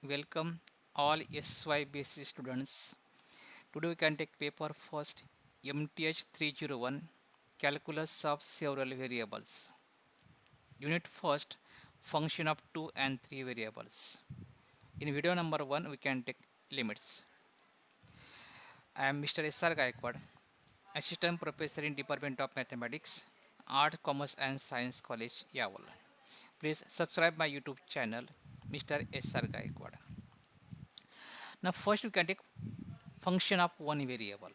Welcome all SY basic students. Today we can take paper first MTH 301 Calculus of several variables. Unit first function of 2 and 3 variables. In video number 1 we can take limits. I am Mr. S.R. Gaikwad, Assistant Professor in Department of Mathematics, Art, Commerce and Science College, Yawal. Please subscribe my YouTube channel Mr. S.R. Gaikwad. Now first we can take function of one variable.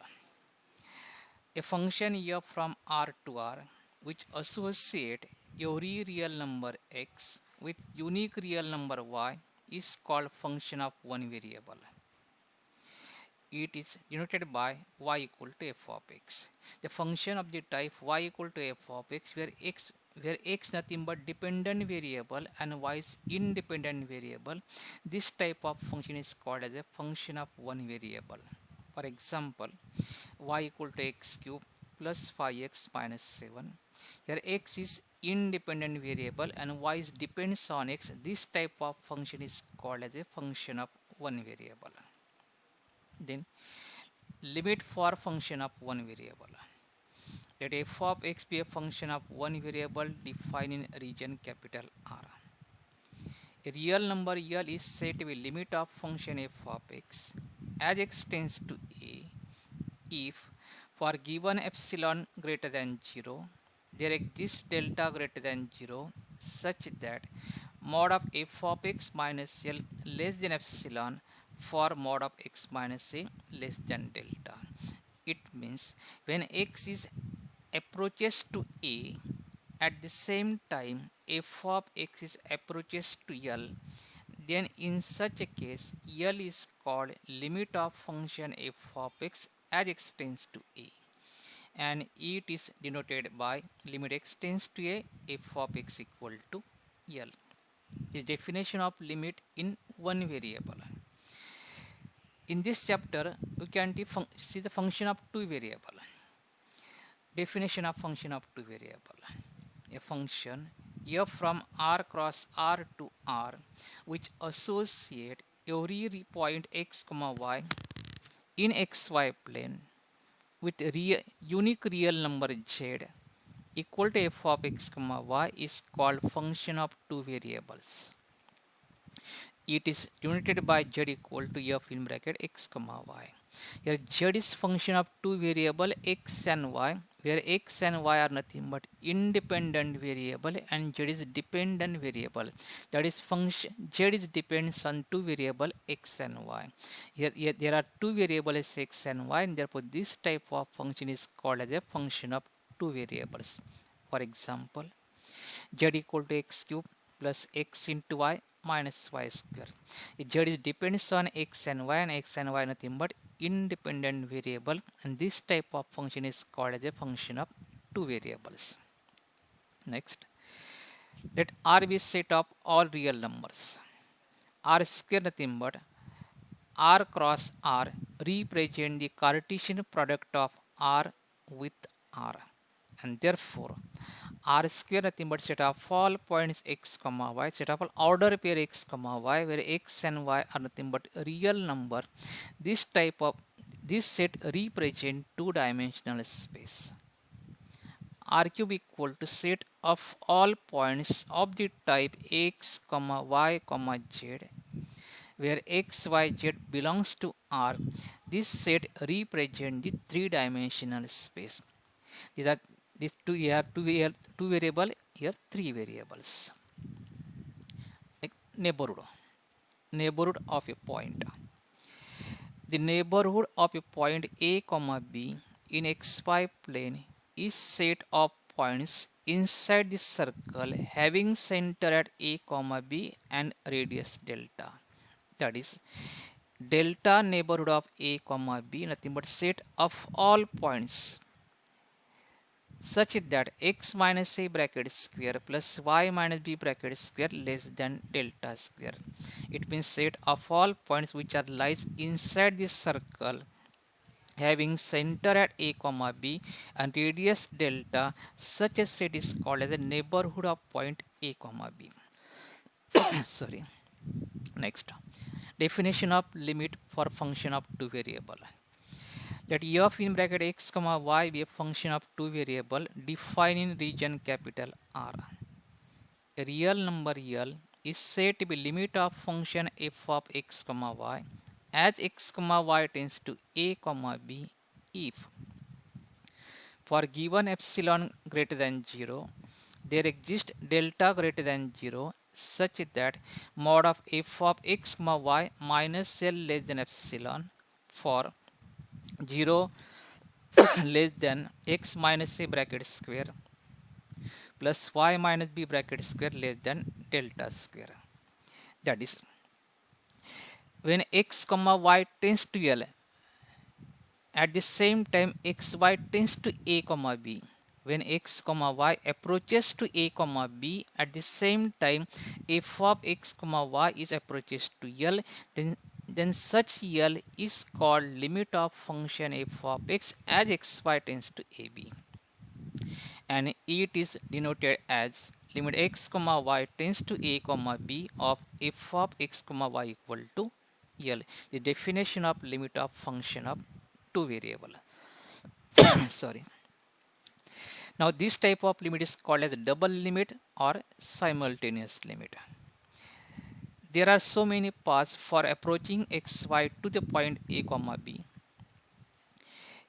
A function f from R to R which associate every real number x with unique real number y is called function of one variable. It is denoted by y equal to f of x. The function of the type y equal to f of x where x nothing but dependent variable and y is independent variable. This type of function is called as a function of one variable. For example, y equal to x cube plus 5x minus 7. Here x is independent variable and y is depends on x. This type of function is called as a function of one variable. Then limit for function of one variable. Let f of x be a function of one variable defined in region capital R. A real number L is said to be limit of function f of x as x tends to a if for given epsilon greater than 0 there exists delta greater than 0 such that mod of f of x minus L less than epsilon for mod of x minus a less than delta. It means when x is approaches to a at the same time f of x is approaches to L, then in such a case L is called limit of function f of x as x tends to a, and it is denoted by limit x tends to a f of x equal to L. Is definition of limit in one variable. In this chapter, we can see the function of two variable. Definition of function of two variable. A function f from R cross R to R which associate every point x comma y in xy plane with unique real number z equal to f of x comma y is called function of two variables. It is denoted by z equal to f in bracket x comma y. Here z is function of two variable x and y, where x and y are nothing but independent variable and z is dependent variable. That is function z is depends on two variable x and y. Here there are two variables x and y, and therefore this type of function is called as a function of two variables. For example, z equal to x cube plus x into y minus y square. Z is depends on x and y nothing but independent variable, and this type of function is called as a function of two variables. Next, let R be set of all real numbers. R square nothing but R cross R represent the Cartesian product of R with R, and therefore R square nothing but set of all points x comma y, set of all order pair x comma y, where x and y are nothing but real number. This set represent two-dimensional space. R cube equal to set of all points of the type x comma y comma z, where x y z belongs to R. This set represent the three-dimensional space. These are these two variable, here three variables. Like neighborhood of a point. The neighborhood of a point a comma b in xy plane is set of points inside the circle having center at a comma b and radius delta. That is delta neighborhood of a comma b nothing but set of all points such that x minus a bracket square plus y minus b bracket square less than delta square. It means set of all points which are lies inside this circle having center at a comma b and radius delta. Such a set is called as a neighborhood of point a comma b. Sorry. Next, Definition of limit for function of two variable. Let f in bracket x comma y be a function of two variable defined in region capital R. A real number L is said to be limit of function f of x comma y as x comma y tends to a comma b if for given epsilon greater than 0 there exists delta greater than 0 such that mod of f of x comma y minus L less than epsilon for 0 less than x minus a bracket square plus y minus b bracket square less than delta square. That is, when x comma y tends to L, at the same time xy tends to a comma b. When x comma y approaches to a comma b, at the same time f of x comma y is approaches to L, then such L is called limit of function f of x as xy tends to ab, and it is denoted as limit x comma y tends to a comma b of f of x comma y equal to L. The definition of limit of function of two variable. Sorry. Now this type of limit is called as double limit or simultaneous limit. There are so many paths for approaching xy to the point a comma b.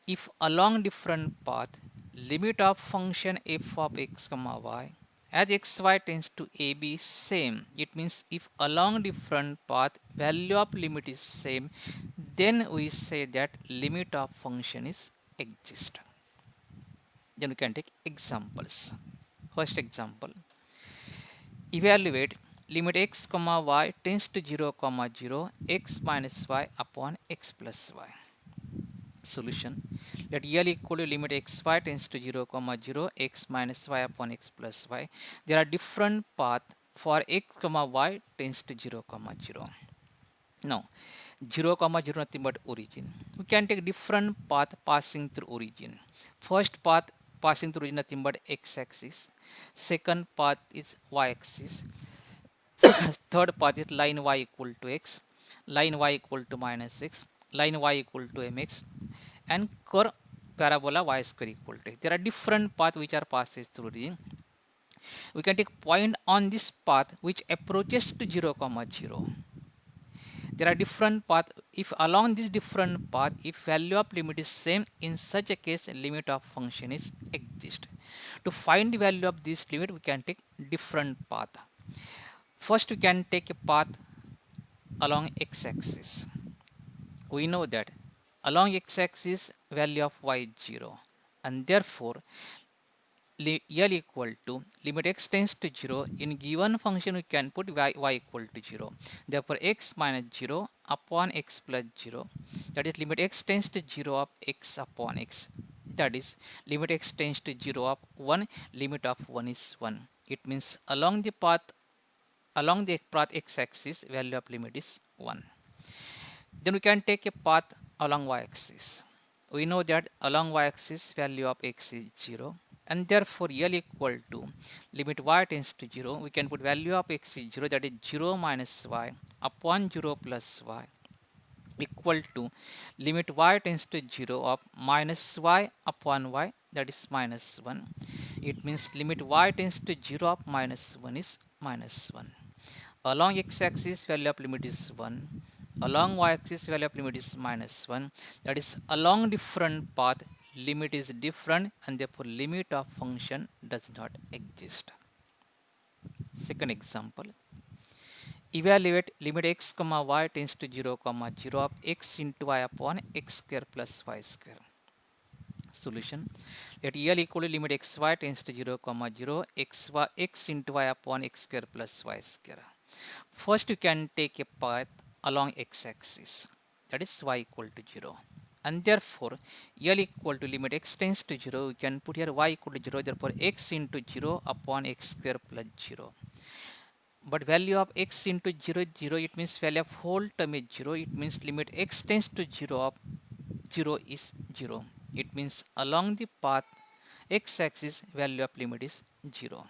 If along different path limit of function f of x comma y as xy tends to ab is same, it means if along different path value of limit is same, then we say that limit of function is exist. Then we can take examples. First example, evaluate limit x comma y tends to 0 comma 0 x minus y upon x plus y. Solution, let L equal to limit xy tends to 0 comma 0 x minus y upon x plus y. There are different paths for x comma y tends to 0 comma 0. Now 0 comma 0 nothing but origin. We can take different path passing through origin. First path passing through origin nothing but x axis. Second path is y axis. Third path is line y equal to x, line y equal to minus x, line y equal to mx, and curve parabola y square equal to x. There are different paths which are passes through origin. We can take point on this path which approaches to 0 comma 0. There are different paths. If along this different path, if value of limit is same, in such a case limit of function is exist. To find the value of this limit, we can take different path. First we can take a path along x-axis. We know that along x-axis value of y is 0, and therefore L equal to limit x tends to 0. In given function we can put y equal to 0. Therefore x minus 0 upon x plus 0, that is limit x tends to 0 of x upon x, that is limit x tends to 0 of 1, limit of 1 is 1. It means along the path x-axis value of limit is 1. Then we can take a path along y-axis. We know that along y-axis value of x is 0, and therefore L equal to limit y tends to 0. We can put value of x is 0, that is 0 minus y upon 0 plus y equal to limit y tends to 0 of minus y upon y, that is minus 1. It means limit y tends to 0 of minus 1 is minus 1. Along x-axis value of limit is 1. Along y-axis value of limit is minus 1. That is along different path limit is different, and therefore limit of function does not exist. Second example, evaluate limit x comma y tends to 0 comma 0 of x into y upon x square plus y square. Solution, let L equal to limit xy tends to 0 comma 0 x into y upon x square plus y square. First you can take a path along x-axis, that is y equal to 0, and therefore L equal to limit x tends to 0. We can put here y equal to 0, therefore x into 0 upon x square plus 0. But value of x into 0 0, it means value of whole term is 0. It means limit x tends to 0 of 0 is 0. It means along the path x-axis value of limit is 0.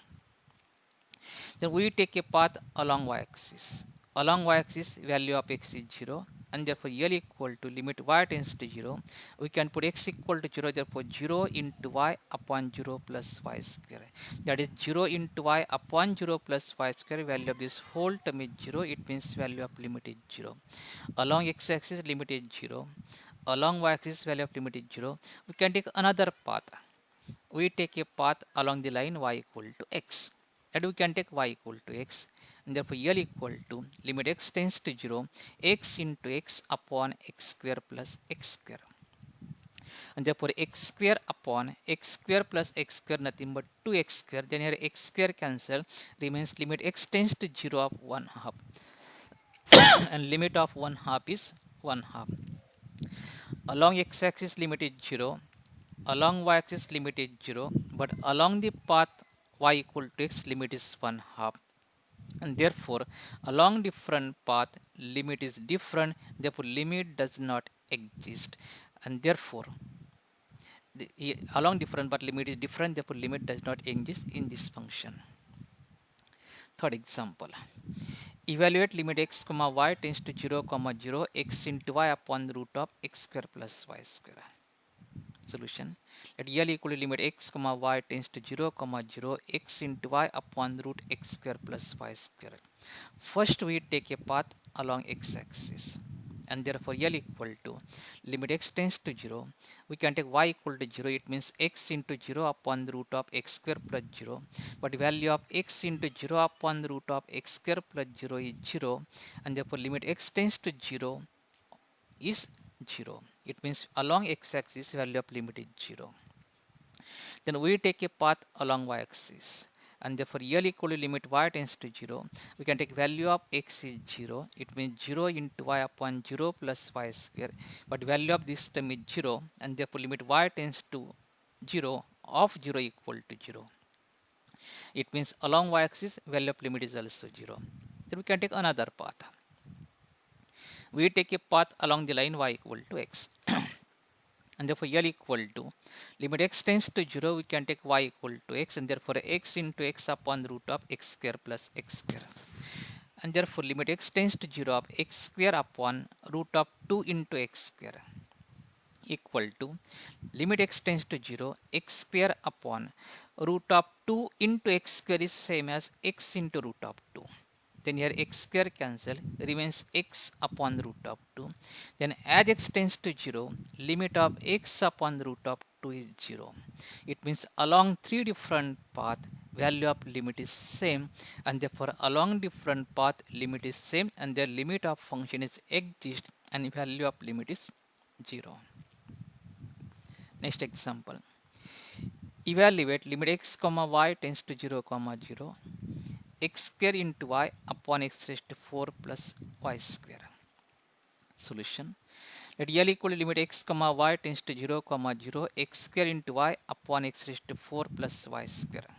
Then we take a path along y-axis. along y-axis value of x is 0, and therefore L equal to limit y tends to 0. We can put x equal to 0, therefore 0 into y upon 0 plus y square. That is 0 into y upon 0 plus y square. Value of this whole term is 0. It means value of limit is 0. Along x-axis limit is 0. Along y-axis value of limit is 0. We can take another path. We take a path along the line y equal to x. That we can take y equal to x, and therefore L equal to limit x tends to 0, x into x upon x square plus x square. And therefore x square upon x square plus x square nothing but 2x square. Then here x square cancel, remains limit x tends to 0 of 1 half. And limit of 1 half is 1 half. Along x-axis limit is 0. Along y-axis limit is 0, but along the path y equal to x limit is 1 half, and therefore along different path limit is different, therefore limit does not exist, and therefore along different but limit is different, therefore limit does not exist in this function. Third example, evaluate limit x comma y tends to 0 comma 0 x into y upon the root of x square plus y square. Solution, let L equal to limit x comma y tends to 0 comma 0 x into y upon the root x square plus y square. First we take a path along x-axis, and therefore L equal to limit x tends to 0. We can take y equal to 0. It means x into 0 upon the root of x square plus 0. But value of x into 0 upon the root of x square plus 0 is 0, and therefore limit x tends to 0 is 0. It means along x-axis value of limit is 0. Then we take a path along y-axis, and therefore L equal to limit y tends to 0. We can take value of x is 0. It means 0 into y upon 0 plus y square. But value of this term is 0, and therefore limit y tends to 0 of 0 equal to 0. It means along y-axis value of limit is also 0. Then we can take another path. We take a path along the line y equal to x. And therefore L equal to limit x tends to 0. We can take y equal to x, and therefore x into x upon the root of x square plus x square. And therefore limit x tends to 0 of x square upon root of 2 into x square equal to limit x tends to 0 x square upon root of 2 into x square is same as x into root of 2. Then here x square cancel, remains x upon the root of 2. Then as x tends to 0, limit of x upon the root of 2 is 0. It means along three different path value of limit is same, and therefore along different path limit is same, and their limit of function is exist, and value of limit is 0. Next example, evaluate limit x comma y tends to 0 comma 0 x square into y upon x raised to 4 plus y square. Solution, let L equal to limit x comma y tends to 0 comma 0 x square into y upon x raised to 4 plus y square.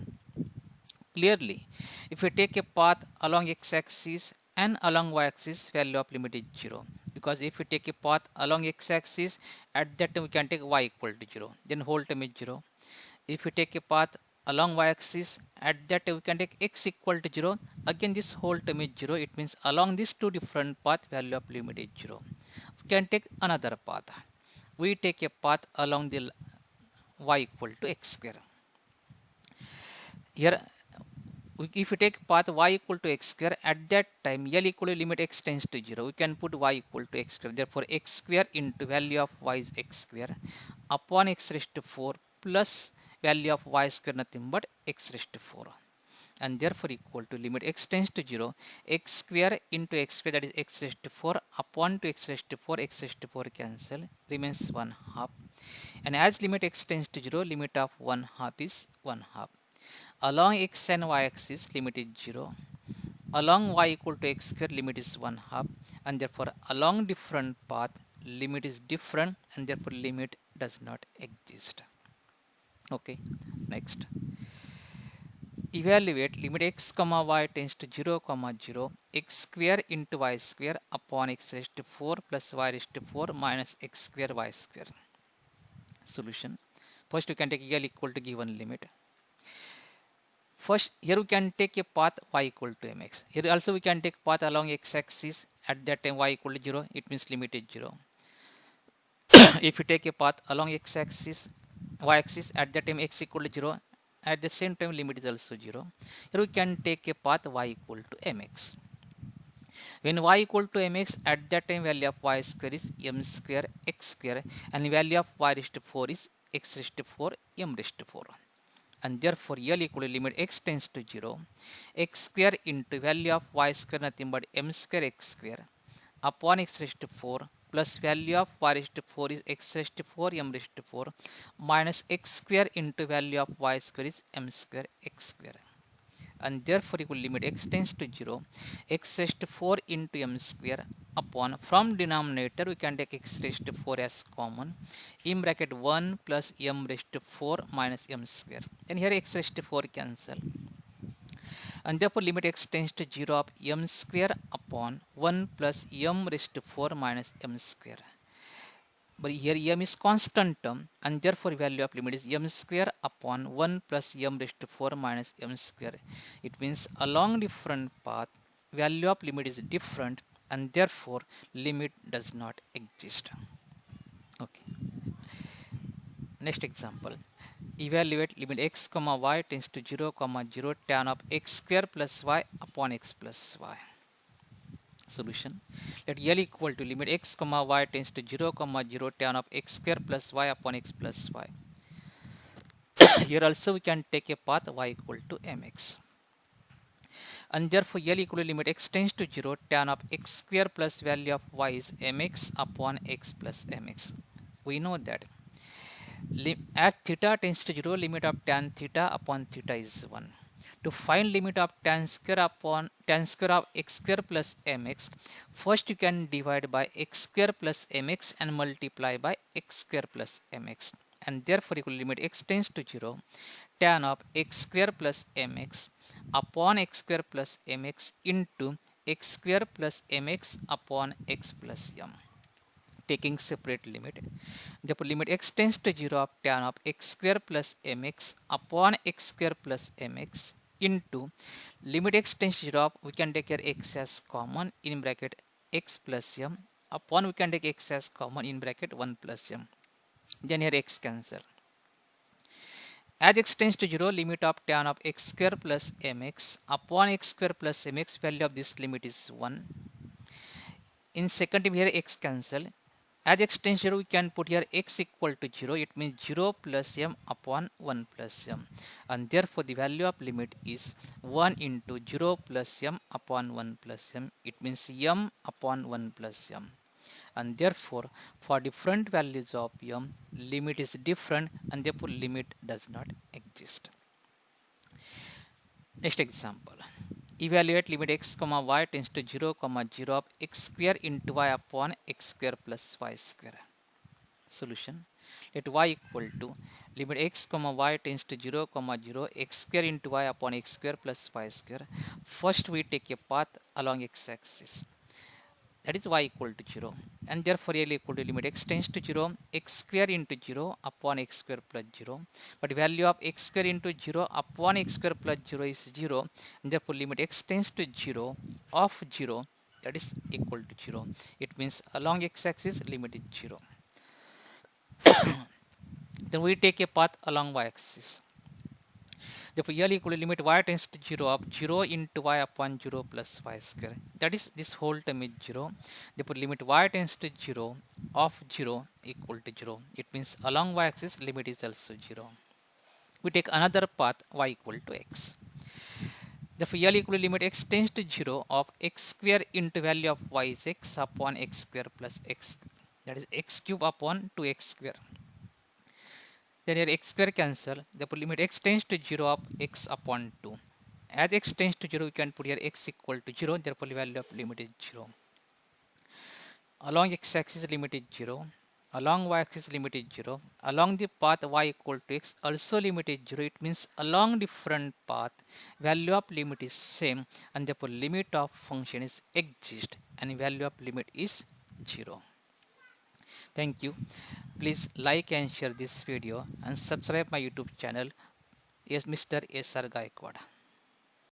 Clearly, if we take a path along x-axis and along y-axis, value of limit is 0. Because if we take a path along x-axis, at that time we can take y equal to 0. Then whole term is 0. If we take a path along y-axis, at that time we can take x equal to 0. Again this whole term is 0. It means along these two different path, value of limit is 0. We can take another path. We take a path along the y equal to x square. Here if we take path y equal to x square, at that time L equal to limit x tends to 0. We can put y equal to x square. Therefore x square into value of y is x square upon x raised to 4 plus value of y square nothing but x raised to 4. And therefore equal to limit x tends to 0, x square into x square, that is x raised to 4 upon to x raised to 4, x raised to 4 cancel, remains 1 half. And as limit x tends to 0, limit of 1 half is 1 half. Along x and y axis limit is 0. Along y equal to x square limit is 1 half, and therefore along different path limit is different, and therefore limit does not exist. Okay, next. Evaluate limit x comma y tends to 0 comma 0 x square into y square upon x raised to 4 plus y raised to 4 minus x square y square. Solution, first we can take L equal to given limit. First, here we can take a path y equal to mx. Here also we can take path along x-axis. At that time y equal to 0, it means limit is 0. If you take a path along x-axis, y-axis, at that time x equal to 0, at the same time limit is also 0. Here we can take a path y equal to mx. When y equal to mx, at that time value of y square is m square x square, and value of y raised to 4 is x raised to 4 m raised to 4. And therefore L equal to limit x tends to 0, x square into value of y square nothing but m square x square upon x raised to 4 plus value of y raised to 4 is x raised to 4 m raised to 4 minus x square into value of y square is m square x square. And therefore equal limit x tends to 0, x raised to 4 into m square upon, from denominator we can take x raised to 4 as common, in bracket 1 plus m raised to 4 minus m square. Then here x raised to 4 cancel. And therefore limit x tends to 0 of m square upon 1 plus m raised to 4 minus m square. But here m is constant term, and therefore value of limit is m square upon 1 plus m raised to 4 minus m square. It means along different path, value of limit is different, and therefore limit does not exist. Okay. Next example. Evaluate limit x comma y tends to 0 comma 0 tan of x square plus y upon x plus y. Solution. Let L equal to limit x comma y tends to 0 comma 0 tan of x square plus y upon x plus y. Here also we can take a path y equal to mx. And therefore L equal to limit x tends to 0 tan of x square plus value of y is mx upon x plus mx. We know that at theta tends to 0, limit of tan theta upon theta is 1. To find limit of tan square of x square plus mx, first you can divide by x square plus mx and multiply by x square plus mx. And therefore equal limit x tends to 0, tan of x square plus mx upon x square plus mx into x square plus mx upon x plus m. Taking separate limit. Therefore limit x tends to 0 of tan of x square plus mx upon x square plus mx into limit x tends to 0 of, we can take here x as common, in bracket x plus m upon, we can take x as common, in bracket 1 plus m. Then here x cancel. As x tends to 0, limit of tan of x square plus mx upon x square plus mx, value of this limit is 1. In second term here x cancel. As x tends to 0, we can put here x equal to 0. It means 0 plus m upon 1 plus m. And therefore the value of limit is 1 into 0 plus m upon 1 plus m. It means m upon 1 plus m. And therefore for different values of m, limit is different, and therefore limit does not exist. Next example. Evaluate limit x comma y tends to 0 comma 0 of x square into y upon x square plus y square. Solution. Let y equal to limit x comma y tends to 0 comma 0 x square into y upon x square plus y square. First we take a path along x-axis, that is y equal to 0, and therefore L equal to limit x tends to 0 x square into 0 upon x square plus 0, but value of x square into 0 upon x square plus 0 is 0, and therefore limit x tends to 0 of 0, that is equal to 0. It means along x-axis limit is 0. Then we take a path along y-axis. Therefore L equal to limit y tends to 0 of 0 into y upon 0 plus y square. That is, this whole term is 0. Therefore limit y tends to 0 of 0 equal to 0. It means along y axis limit is also 0. We take another path y equal to x. Therefore L equal to limit x tends to 0 of x square into value of y is x upon x square plus x. That is x cube upon 2x square. Then here x square cancel. Therefore limit x tends to 0 of x upon 2. As x tends to 0, we can put here x equal to 0. Therefore the value of limit is 0. Along x-axis limit is 0. Along y-axis limit is 0. Along the path y equal to x also limit is 0. It means along different path value of limit is same, and therefore limit of function is exist, and value of limit is 0. Thank you. Please like and share this video and subscribe my YouTube channel. Yes, Mr. S.R. Gaikwad.